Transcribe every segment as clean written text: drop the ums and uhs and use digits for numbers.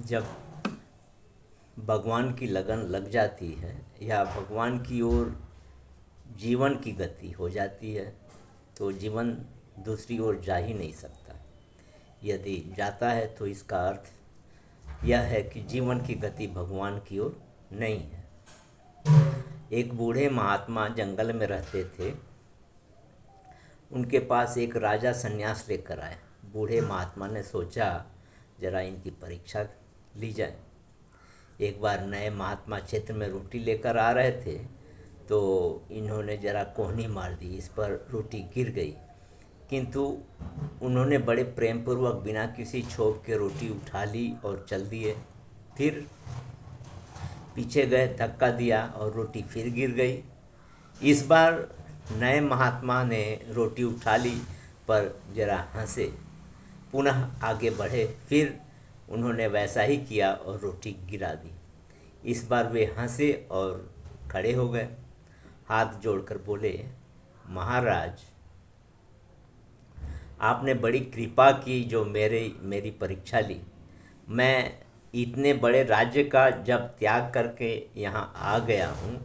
जब भगवान की लगन लग जाती है या भगवान की ओर जीवन की गति हो जाती है तो जीवन दूसरी ओर जा ही नहीं सकता। यदि जाता है तो इसका अर्थ यह है कि जीवन की गति भगवान की ओर नहीं है। एक बूढ़े महात्मा जंगल में रहते थे। उनके पास एक राजा संन्यास लेकर आए। बूढ़े महात्मा ने सोचा जरा इनकी परीक्षा ली जाए। एक बार नए महात्मा क्षेत्र में रोटी लेकर आ रहे थे तो इन्होंने जरा कोहनी मार दी। इस पर रोटी गिर गई, किंतु उन्होंने बड़े प्रेम पूर्वक बिना किसी छोप के रोटी उठा ली और चल दिए। फिर पीछे गए, धक्का दिया और रोटी फिर गिर गई। इस बार नए महात्मा ने रोटी उठा ली पर जरा हंसे, पुनः आगे बढ़े। फिर उन्होंने वैसा ही किया और रोटी गिरा दी। इस बार वे हंसे और खड़े हो गए। हाथ जोड़कर बोले, महाराज, आपने बड़ी कृपा की जो मेरी परीक्षा ली। मैं इतने बड़े राज्य का जब त्याग करके यहाँ आ गया हूँ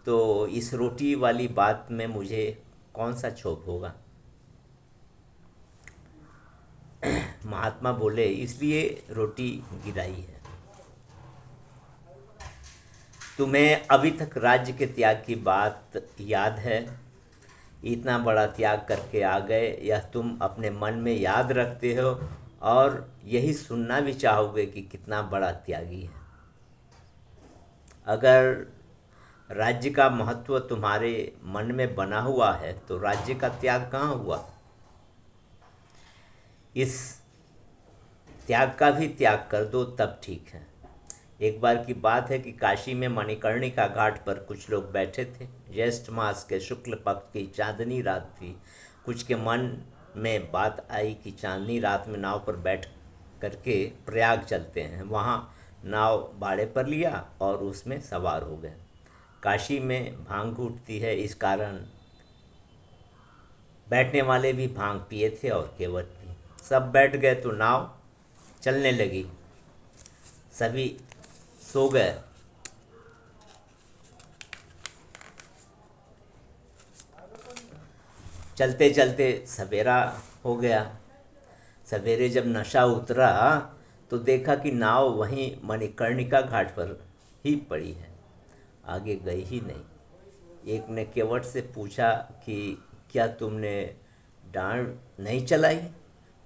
तो इस रोटी वाली बात में मुझे कौन सा क्षोभ होगा। महात्मा बोले, इसलिए रोटी गिराई है। तुम्हें अभी तक राज्य के त्याग की बात याद है? इतना बड़ा त्याग करके आ गए, यह तुम अपने मन में याद रखते हो और यही सुनना भी चाहोगे कि कितना बड़ा त्यागी है। अगर राज्य का महत्व तुम्हारे मन में बना हुआ है तो राज्य का त्याग कहाँ हुआ? इस त्याग का भी त्याग कर दो तब ठीक है। एक बार की बात है कि काशी में मणिकर्णिका घाट पर कुछ लोग बैठे थे। ज्येष्ठ मास के शुक्ल पक्ष की चांदनी रात थी। कुछ के मन में बात आई कि चांदनी रात में नाव पर बैठ करके प्रयाग चलते हैं। वहाँ नाव भाड़े पर लिया और उसमें सवार हो गए। काशी में भांग घुटती है, इस कारण बैठने वाले भी भांग पिए थे और केवट भी। सब बैठ गए तो नाव चलने लगी। सभी सो गए। चलते चलते सवेरा हो गया। सवेरे जब नशा उतरा तो देखा कि नाव वहीं मणिकर्णिका घाट पर ही पड़ी है, आगे गई ही नहीं। एक ने केवट से पूछा कि क्या तुमने डांड नहीं चलाई?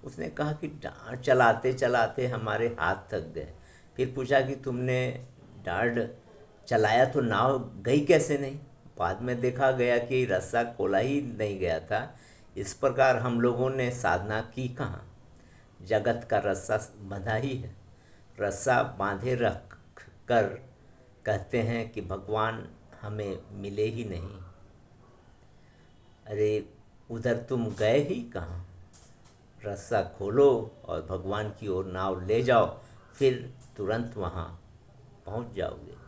उसने कहा कि डांड चलाते चलाते हमारे हाथ थक गए। फिर पूछा कि तुमने डांड चलाया तो नाव गई कैसे नहीं? बाद में देखा गया कि रस्सा खोला ही नहीं गया था। इस प्रकार हम लोगों ने साधना की कहाँ? जगत का रस्सा बंधा ही है। रस्सा बांधे रख कर कहते हैं कि भगवान हमें मिले ही नहीं। अरे उधर तुम गए ही कहाँ? रस्सा खोलो और भगवान की ओर नाव ले जाओ, फिर तुरंत वहाँ पहुँच जाओगे।